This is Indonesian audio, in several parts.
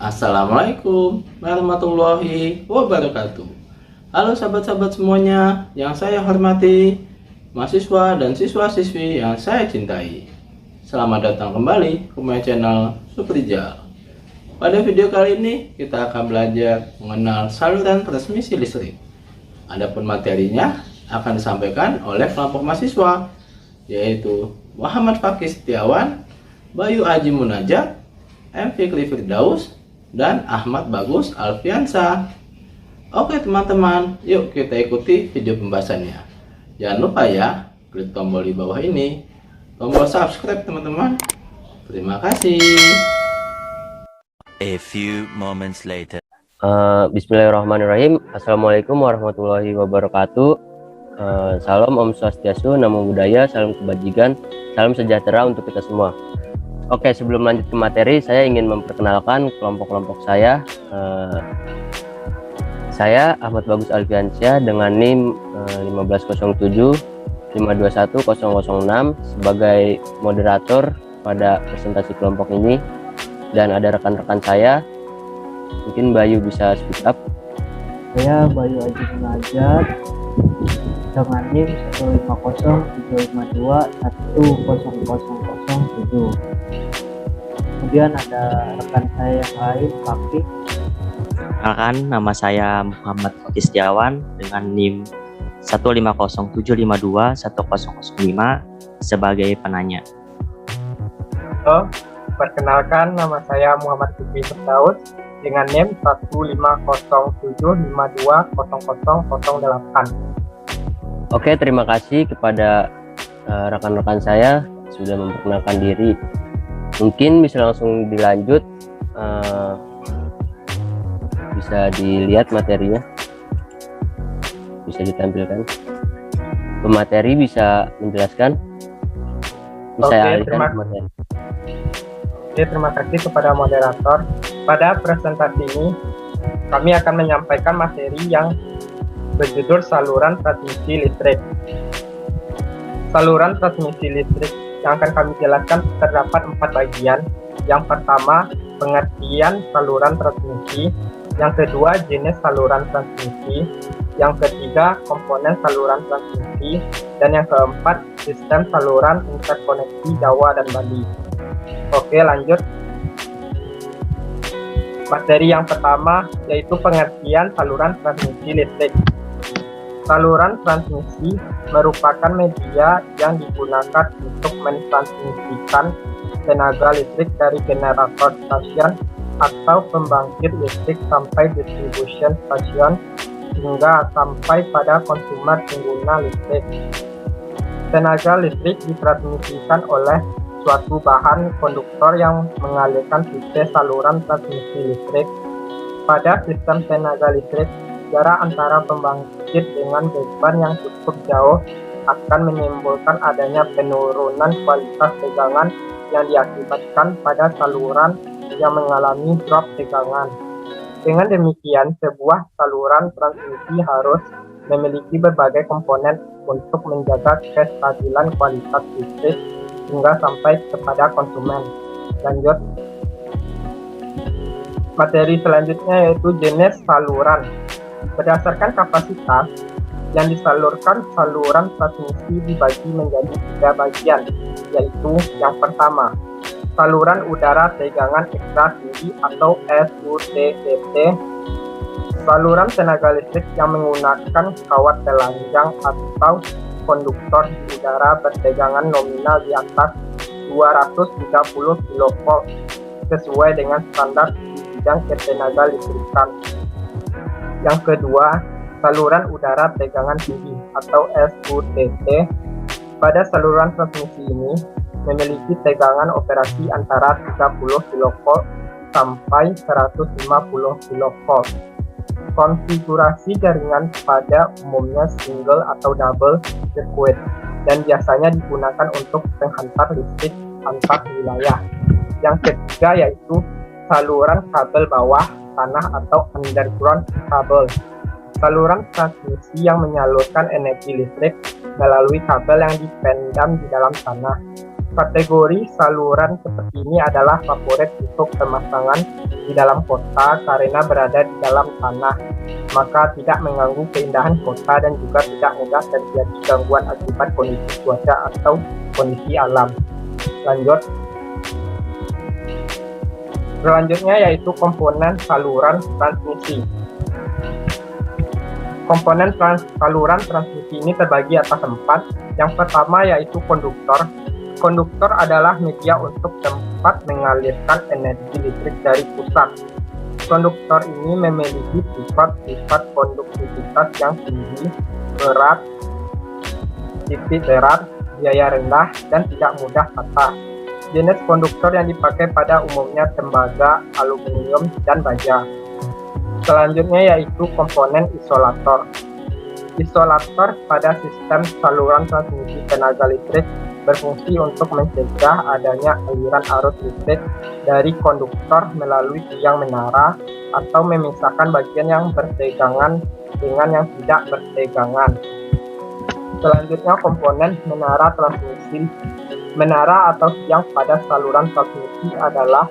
Assalamualaikum warahmatullahi wabarakatuh. Halo sahabat-sahabat semuanya yang saya hormati, mahasiswa dan siswa-siswi yang saya cintai. Selamat datang kembali ke my channel Suprijal. Pada video kali ini kita akan belajar mengenal saluran transmisi listrik. Adapun materinya akan disampaikan oleh kelompok mahasiswa, yaitu Muhammad Fakih Setiawan, Bayu Aji Munajat, M. Fikri Firdaus, dan Ahmad Bagus Alfiansa. Oke teman-teman, yuk kita ikuti video pembahasannya. Jangan lupa ya, klik tombol di bawah ini, tombol subscribe teman-teman. Terima kasih. A few moments later. Bismillahirrahmanirrahim. Assalamualaikum warahmatullahi wabarakatuh. Salam Om Swastiastu, Namo Buddhaya, salam kebajikan, salam sejahtera untuk kita semua. Oke, sebelum lanjut ke materi, saya ingin memperkenalkan kelompok-kelompok saya. Saya Ahmad Bagus Alfiansyah dengan NIM 1507 521006 sebagai moderator pada presentasi kelompok ini, dan ada rekan-rekan saya. Mungkin Bayu bisa speak up. Saya Bayu Aji Munajat dengan NIM 15007210007. Kemudian ada rekan saya yang lain, Fakih. Perkenalkan, nama saya Muhammad Fakih Setiawan dengan NIM 15007521005 sebagai penanya. Halo, perkenalkan nama saya Muhammad Fikri Firdaus dengan NIM 15007520008. Oke, terima kasih kepada rekan-rekan saya sudah memperkenalkan diri. Mungkin bisa langsung dilanjut, bisa dilihat materinya, bisa ditampilkan. Pemateri bisa menjelaskan, bisa alihkan materi. Oke, terima kasih kepada moderator. Pada presentasi ini, kami akan menyampaikan materi yang berjudul saluran transmisi listrik. Saluran transmisi listrik yang akan kami jelaskan terdapat 4 bagian. Yang pertama, pengertian saluran transmisi. Yang kedua, jenis saluran transmisi. Yang ketiga, komponen saluran transmisi. Dan yang keempat, sistem saluran interkoneksi Jawa dan Bali. Oke, lanjut. Materi yang pertama yaitu pengertian saluran transmisi listrik. Saluran transmisi merupakan media yang digunakan untuk mentransmisikan tenaga listrik dari generator stasiun atau pembangkit listrik sampai distribution stasiun hingga sampai pada konsumer pengguna listrik. Tenaga listrik ditransmisikan oleh suatu bahan konduktor yang mengalirkan titik saluran transmisi listrik. Pada sistem tenaga listrik, jarak antara pembangkit dengan beban yang cukup jauh akan menimbulkan adanya penurunan kualitas tegangan yang diakibatkan pada saluran yang mengalami drop tegangan. Dengan demikian, sebuah saluran transmisi harus memiliki berbagai komponen untuk menjaga kestabilan kualitas listrik hingga sampai kepada konsumen. Lanjut. Materi selanjutnya yaitu jenis saluran. Berdasarkan kapasitas yang disalurkan, saluran transmisi dibagi menjadi 3 bagian, yaitu yang pertama, saluran udara tegangan ekstra tinggi atau SUTET, saluran tenaga listrik yang menggunakan kawat telanjang atau konduktor di udara bertegangan nominal di atas 230 kV sesuai dengan standar di bidang ketenaga listrikan. Yang kedua, saluran udara tegangan tinggi atau SUTT. Pada saluran transmisi ini memiliki tegangan operasi antara 30 kV sampai 150 kV. Konfigurasi jaringan pada umumnya single atau double circuit dan biasanya digunakan untuk penghantar listrik antar wilayah. Yang ketiga yaitu saluran kabel bawah tanah atau underground kabel. Saluran transmisi yang menyalurkan energi listrik melalui kabel yang dipendam di dalam tanah. Kategori saluran seperti ini adalah favorit untuk pemasangan di dalam kota karena berada di dalam tanah, maka tidak mengganggu keindahan kota dan juga tidak mudah terjadi gangguan akibat kondisi cuaca atau kondisi alam. Lanjut. Selanjutnya yaitu komponen saluran transmisi. Komponen saluran transmisi ini terbagi atas 4. Yang pertama yaitu konduktor. Konduktor adalah media untuk tempat mengalirkan energi listrik dari pusat. Konduktor ini memiliki sifat-sifat konduktivitas yang tinggi, berat, titik berat, biaya rendah, dan tidak mudah patah. Jenis konduktor yang dipakai pada umumnya tembaga, aluminium, dan baja. Selanjutnya yaitu komponen isolator. Isolator pada sistem saluran transmisi tenaga listrik berfungsi untuk mencegah adanya aliran arus listrik dari konduktor melalui tiang menara atau memisahkan bagian yang bertegangan dengan yang tidak bertegangan. Selanjutnya komponen menara transmisi. Menara atau tiang pada saluran transmisi adalah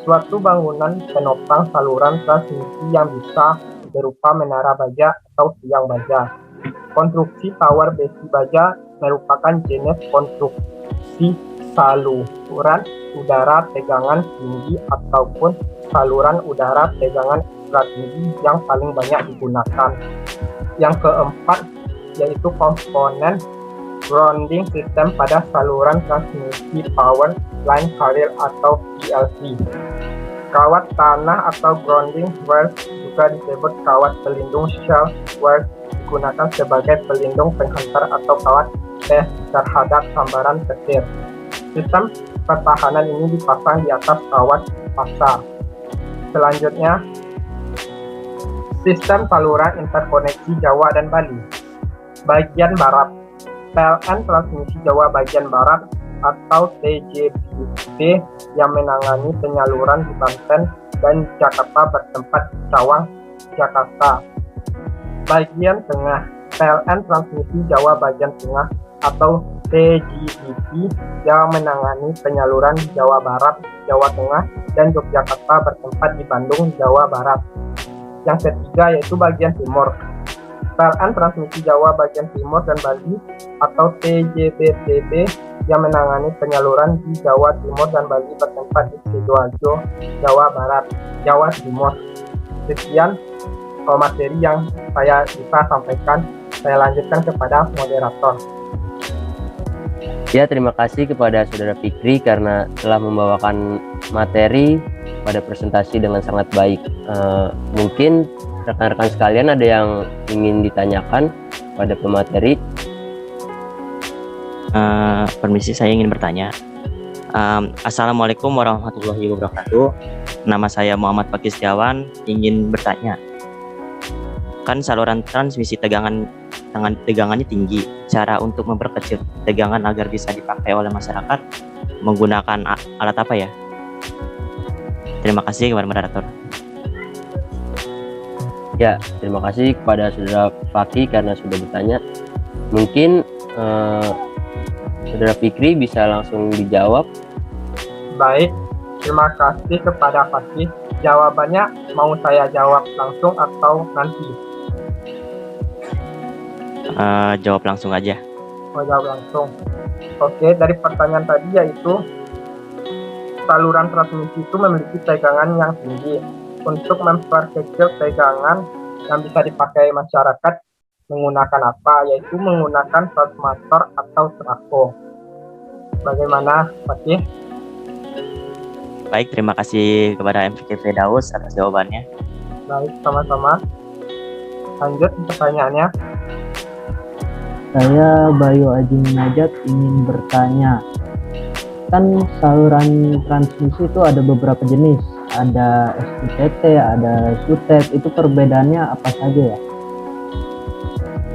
suatu bangunan penopang saluran transmisi yang bisa berupa menara baja atau tiang baja. Konstruksi tower besi baja merupakan jenis konstruksi saluran udara tegangan tinggi ataupun saluran udara tegangan ekstra tinggi yang paling banyak digunakan. Yang keempat yaitu komponen grounding system pada saluran transmisi power line carrier atau PLC. Kawat tanah atau grounding wires juga disebut kawat pelindung shell wires digunakan sebagai pelindung penghantar atau kawat terhadap sambaran petir. Sistem pertahanan ini dipasang di atas kawat pasar. Selanjutnya, sistem saluran interkoneksi Jawa dan Bali. Bagian Barat, PLN Transmisi Jawa Bagian Barat atau TJBP yang menangani penyaluran di Banten dan Jakarta bertempat di Cawang, Jakarta. Bagian Tengah, PLN Transmisi Jawa Bagian Tengah atau TJBP yang menangani penyaluran di Jawa Barat, Jawa Tengah, dan Yogyakarta bertempat di Bandung, Jawa Barat. Yang ketiga yaitu bagian Timur, PLN Transmisi Jawa Bagian Timur dan Bali atau TJBTB yang menangani penyaluran di Jawa Timur dan Bali bertempat di Sidoarjo, Jawa Barat, Jawa Timur. Sekian materi yang saya bisa sampaikan. Saya lanjutkan kepada moderator. Ya, terima kasih kepada Saudara Fikri karena telah membawakan materi pada presentasi dengan sangat baik. Mungkin rekan-rekan sekalian ada yang ingin ditanyakan pada pemateri? Permisi, saya ingin bertanya. Assalamualaikum warahmatullahi wabarakatuh. Nama saya Muhammad Fakih Setiawan, ingin bertanya. Kan saluran transmisi tegangannya tinggi. Cara untuk memperkecil tegangan agar bisa dipakai oleh masyarakat menggunakan alat apa ya? Terima kasih kepada moderator. Ya, terima kasih kepada Saudara Fakih karena sudah bertanya. Mungkin Saudara Fikri bisa langsung dijawab. Baik, terima kasih kepada Fakih. Jawabannya mau saya jawab langsung atau nanti? Jawab langsung aja. Mau jawab langsung. Oke, dari pertanyaan tadi yaitu saluran transmisi itu memiliki tegangan yang tinggi. Untuk memperkecil tegangan yang bisa dipakai masyarakat menggunakan apa? Yaitu menggunakan transformator atau trafo. Bagaimana, Fakih? Baik, terima kasih kepada MVK Firdaus atas jawabannya. Baik, sama-sama. Lanjut pertanyaannya. Saya Bayu Aji Munajat ingin bertanya. Kan saluran transmisi itu ada beberapa jenis. Ada SUTT, ada SUTET. Itu perbedaannya apa saja ya?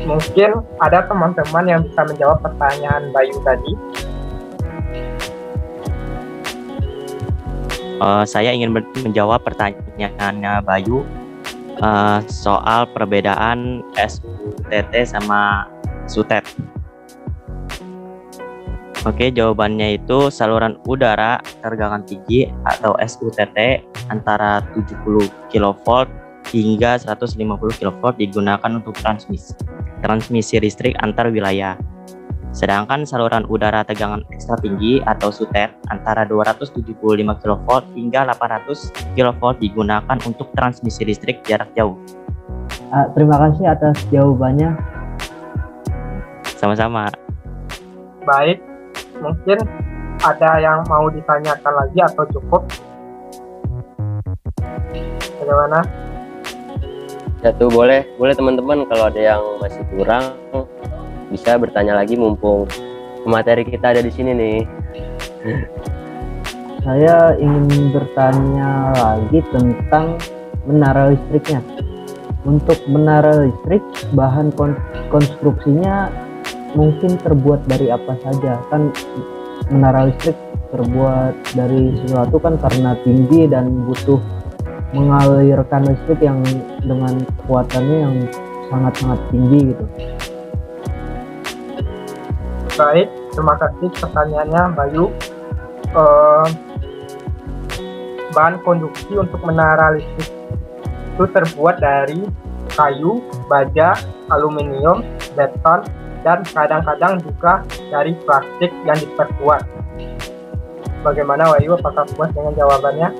Mungkin ada teman-teman yang bisa menjawab pertanyaan Bayu tadi. Saya ingin menjawab pertanyaannya Bayu soal perbedaan SUTT sama SUTET. Oke, jawabannya itu saluran udara tegangan tinggi atau SUTT antara 70 kV hingga 150 kV digunakan untuk transmisi listrik antar wilayah. Sedangkan saluran udara tegangan ekstra tinggi atau SUTET antara 275 kV hingga 800 kV digunakan untuk transmisi listrik jarak jauh. Terima kasih atas jawabannya. Sama-sama. Baik, mungkin ada yang mau ditanyakan lagi atau cukup? Bagaimana? Ya tuh boleh teman-teman, kalau ada yang masih kurang bisa bertanya lagi mumpung materi kita ada di sini nih. Saya ingin bertanya lagi tentang menara listriknya. Untuk menara listrik, bahan konstruksinya mungkin terbuat dari apa saja? Kan menara listrik terbuat dari sesuatu kan karena tinggi dan butuh mengalirkan listrik yang dengan kekuatannya yang sangat-sangat tinggi gitu. Baik, terima kasih pertanyaannya Bayu. Bahan konduksi untuk menara listrik itu terbuat dari kayu, baja, aluminium, beton, dan kadang-kadang juga dari plastik yang diperkuat. Bagaimana Wahyu, apakah puas dengan jawabannya?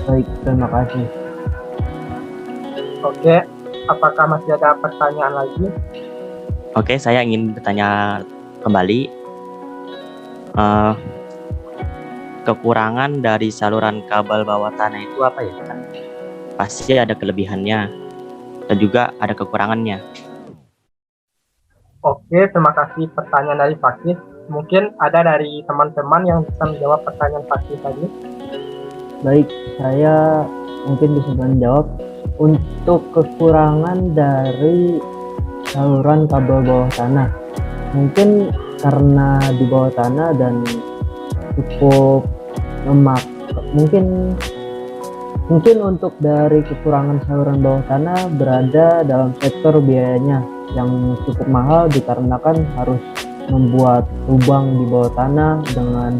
Baik, terima kasih. Oke, apakah masih ada pertanyaan lagi? Oke, saya ingin bertanya kembali. Kekurangan dari saluran kabel bawah tanah itu apa ya? Kan pasti ada kelebihannya dan juga ada kekurangannya. Oke, terima kasih pertanyaan dari Fakih. Mungkin ada dari teman-teman yang bisa menjawab pertanyaan Fakih tadi. Baik, saya mungkin bisa menjawab. Untuk kekurangan dari saluran kabel bawah tanah, mungkin karena di bawah tanah dan cukup lemak. Mungkin untuk dari kekurangan saluran bawah tanah berada dalam sektor biayanya yang cukup mahal dikarenakan harus membuat lubang di bawah tanah dengan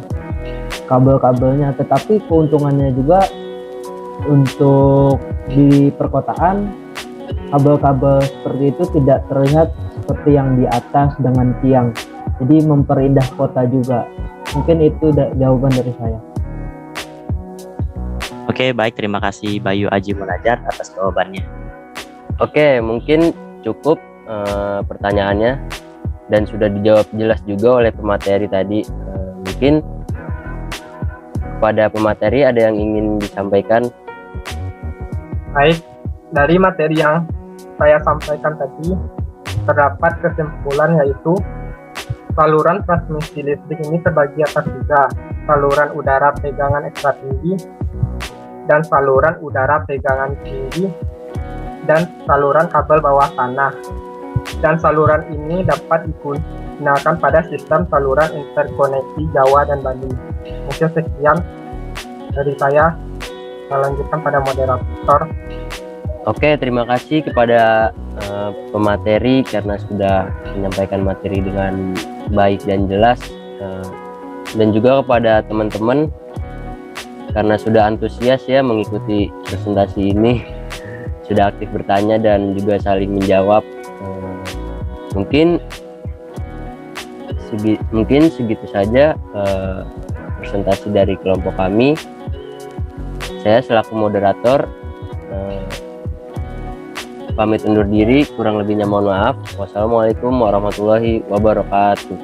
kabel-kabelnya. Tetapi keuntungannya juga untuk di perkotaan, kabel-kabel seperti itu tidak terlihat seperti yang di atas dengan tiang, jadi memperindah kota juga. Mungkin itu jawaban dari saya. Oke, baik, terima kasih Bayu Aji Munajat atas jawabannya. Oke, mungkin cukup pertanyaannya dan sudah dijawab jelas juga oleh pemateri tadi. Mungkin kepada pemateri ada yang ingin disampaikan? Baik, dari materi yang saya sampaikan tadi, terdapat kesimpulan yaitu saluran transmisi listrik ini terbagi atas tiga: saluran udara tegangan ekstra tinggi, dan saluran udara tegangan tinggi, dan saluran kabel bawah tanah. Dan saluran ini dapat digunakan pada sistem saluran interkoneksi Jawa dan Bali. Mungkin sekian dari saya. Saya lanjutkan pada moderator. Oke, terima kasih kepada pemateri karena sudah menyampaikan materi dengan baik dan jelas, dan juga kepada teman-teman karena sudah antusias ya mengikuti presentasi ini, sudah aktif bertanya dan juga saling menjawab. Mungkin segitu saja presentasi dari kelompok kami. Saya selaku moderator pamit undur diri, kurang lebihnya mohon maaf. Wassalamualaikum warahmatullahi wabarakatuh.